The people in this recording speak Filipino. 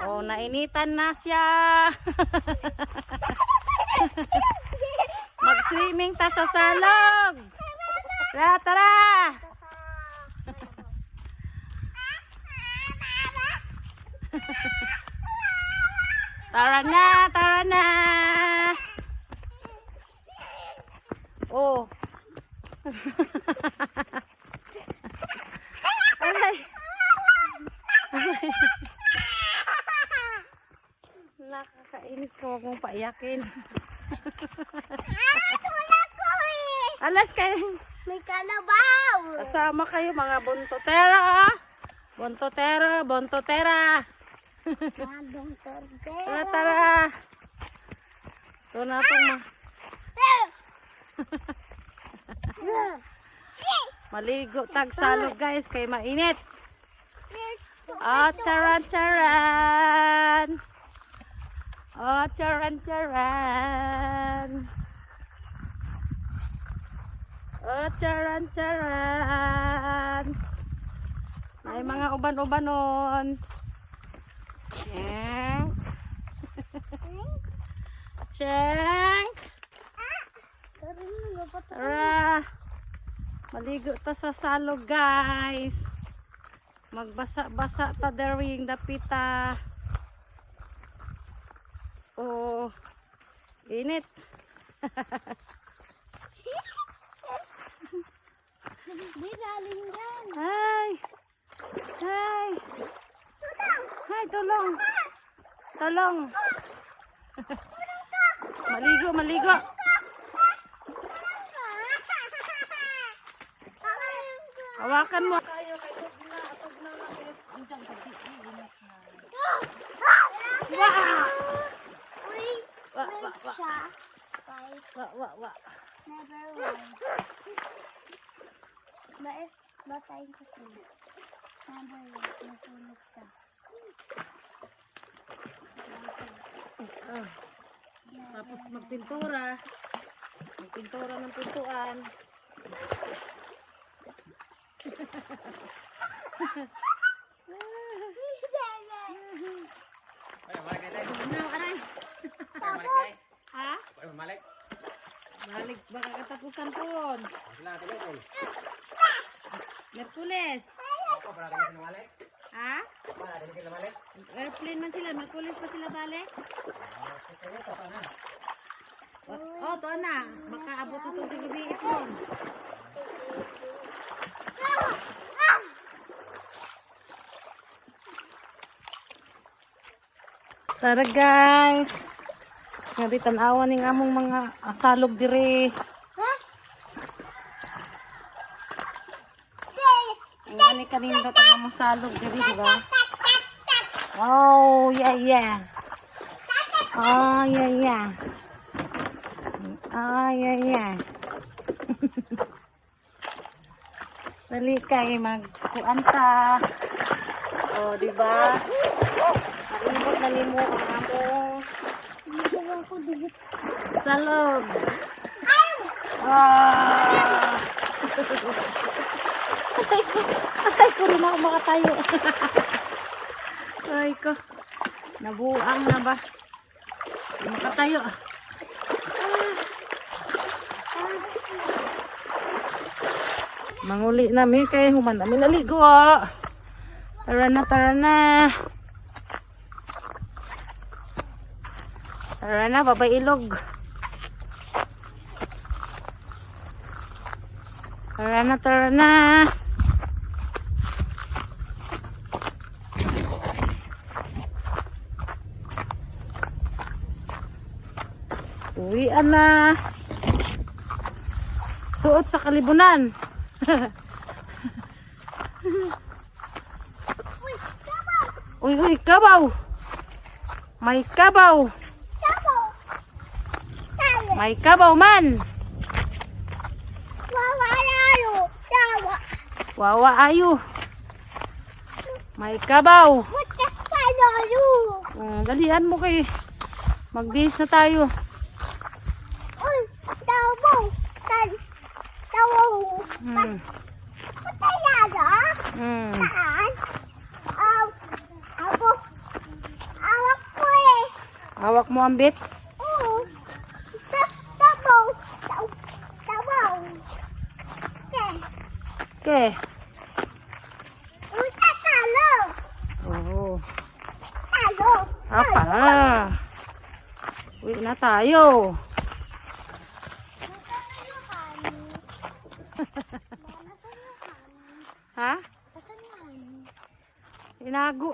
Oh, nainitan na siya. Mag-swimming ta sa salog. Tara, tara. Tara na, tara na. Oh. Aray. Nakakainis ko, huwag mong paiyakin. Alas kayo. May kalabaw. Kasama kayo mga buntotera. Buntotera, buntotera. Tara, tara. Ito na itong maligo tag salog guys, kay mainit. Oh, charan, charan. Oh, charan, charan. Oh, charan, charan. May mga uban-ubanon. Cheng. Cheng. Tara. Maligo ta sa salog guys. Magbasa-basa ta daring dapita. Oh. Init. Di lalim yan. Hi. Hi. Hi, tulong. Tulong. Maligo, maligo. Hawakan mo. Wow! Wa. Never mind. Basahin ko sila. Never mind. Nasunog siya. Oh. Tapos magpintura. Magpintura ng pintuan. Ha? Balik baka katapusan pun. Merkulis. Ha? Airplane man sila, Merkulis pa sila balik. Oh, to na. Baka abot ito sa gabi ipon. Tara guys. Nga tanawan ning among mga salog dire. Ngani kanindot ang among salog dire, di ba? Oh, yeah, yeah. Oh, yeah, yeah. Oh, yeah, yeah. Dali kay magkuanta. Oh, di ba? Nalimot na limo ang among salog. Ah! Ay ko rin ako makatayo. Ay ko. Nabuang na ba? Makatayo. Manguli namin kay human namin naligo. Tara na, tara na. Tara na, babay ilog. Tara na, tara na. Uwian na. Suot sa kalibunan. Uy, uy, kabaw. May kabaw. May kabaw man. Wawa ayo. May kabaw. Dalihan mo kay. Magbihis na tayo. Hawak mo ang bit. Oo. Tabaw. Tabaw. Okay. Uy, talo. Oo. Talo. Apa na. Uwi na tayo. Ha? Asan yung honey? Inago.